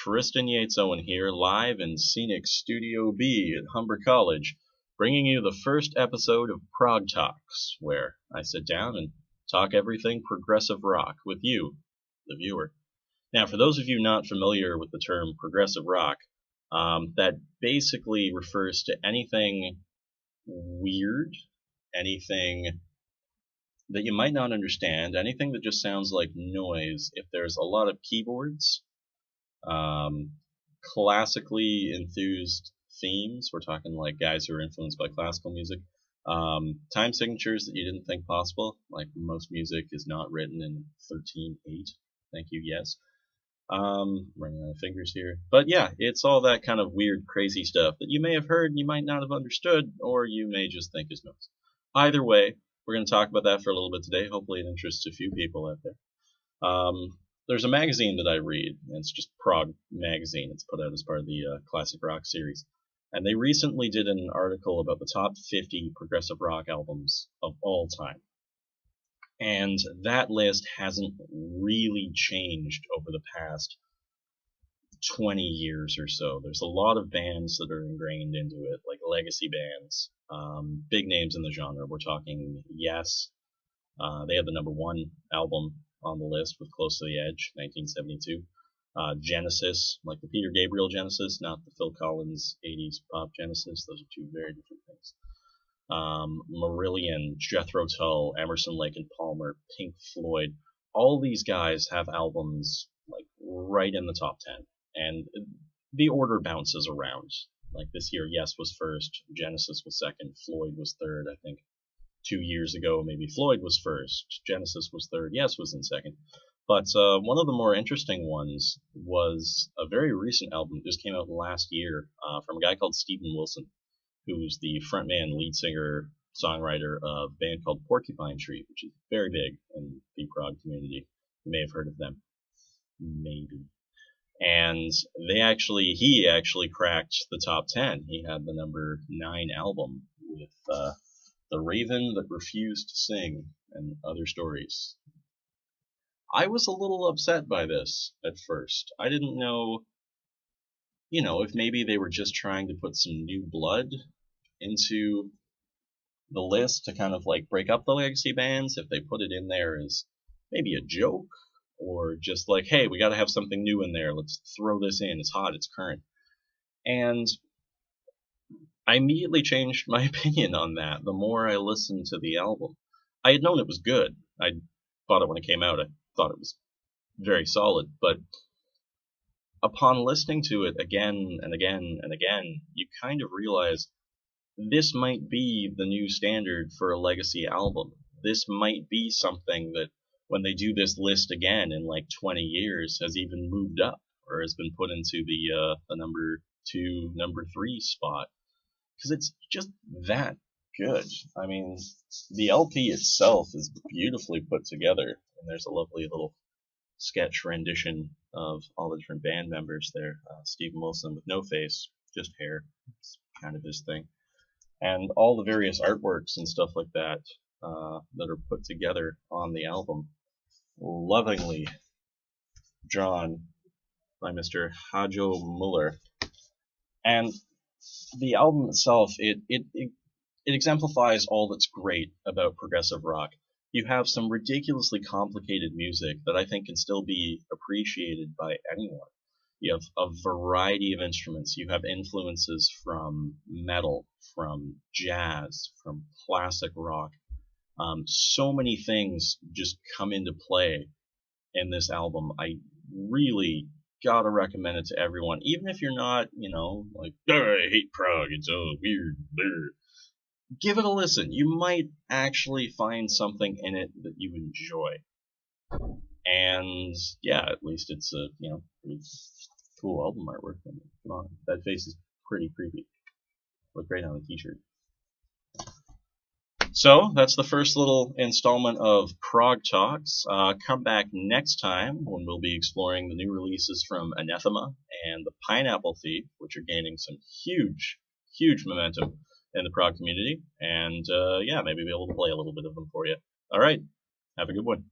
Trystan Yates-Owen here, live in scenic Studio B at Humber College, bringing you the first episode of Prog Talks, where I sit down and talk everything progressive rock with you, the viewer. Now, for those of you not familiar with the term progressive rock, that basically refers to anything weird, anything that you might not understand, anything that just sounds like noise if there's a lot of keyboards, classically enthused themes. We're talking like guys who are influenced by classical music. Time signatures that you didn't think possible, like most music is not written in 13/8. Thank you, yes. Running out of fingers here. But yeah, it's all that kind of weird, crazy stuff that you may have heard and you might not have understood, or you may just think is noise. Either way, we're going to talk about that for a little bit today. Hopefully it interests a few people out there. There's a magazine that I read, and it's just Prog magazine. It's put out as part of the Classic Rock series. And they recently did an article about the top 50 progressive rock albums of all time. And that list hasn't really changed over the past 20 years or so. There's a lot of bands that are ingrained into it, like legacy bands, big names in the genre. We're talking Yes. They had the #1 album on the list with Close to the Edge, 1972. Genesis, like the Peter Gabriel Genesis, not the Phil Collins 80s pop Genesis. Those are two very different things. Marillion, Jethro Tull, Emerson, Lake and Palmer, Pink Floyd. All these guys have albums like right in the top 10, and the order bounces around. Like this year, Yes was first, Genesis was second, Floyd was third. I think 2 years ago, maybe Floyd was first, Genesis was third, Yes was in second. But one of the more interesting ones was a very recent album that just came out last year from a guy called Steven Wilson, who's the frontman, lead singer, songwriter of a band called Porcupine Tree, which is very big in the prog community. You may have heard of them. Maybe. And he actually cracked the top 10. He had the #9 album with The Raven That Refused to Sing and Other Stories. I was a little upset by this at first. I didn't know, if maybe they were just trying to put some new blood into the list to kind of like break up the legacy bands, if they put it in there as maybe a joke, or just like, hey, we got to have something new in there, let's throw this in, it's hot, it's current. And I immediately changed my opinion on that the more I listened to the album. I had known it was good. I bought it when it came out. I thought it was very solid, but upon listening to it again and again and again, you kind of realize this might be the new standard for a legacy album. This might be something that when they do this list again in like 20 years has even moved up or has been put into the #2, #3 spot. Because it's just that good. I mean, the LP itself is beautifully put together, and there's a lovely little sketch rendition of all the different band members there. Steven Wilson with no face, just hair. It's kind of his thing. And all the various artworks and stuff like that that are put together on the album, lovingly drawn by Mr. Hajo Muller. And the album itself, it exemplifies all that's great about progressive rock. You have some ridiculously complicated music that I think can still be appreciated by anyone. You have a variety of instruments. You have influences from metal, from jazz, from classic rock. So many things just come into play in this album. I really gotta recommend it to everyone, even if you're not, like, oh, I hate prog, it's so weird. Bleh. Give it a listen. You might actually find something in it that you enjoy. And yeah, at least it's a pretty cool album artwork. I mean, come on, that face is pretty creepy. Look great on a t-shirt. So that's the first little installment of Prog Talks. Come back next time when we'll be exploring the new releases from Anathema and the Pineapple Thief, which are gaining some huge momentum in the prog community. And yeah, maybe be able to play a little bit of them for you. All right, have a good one.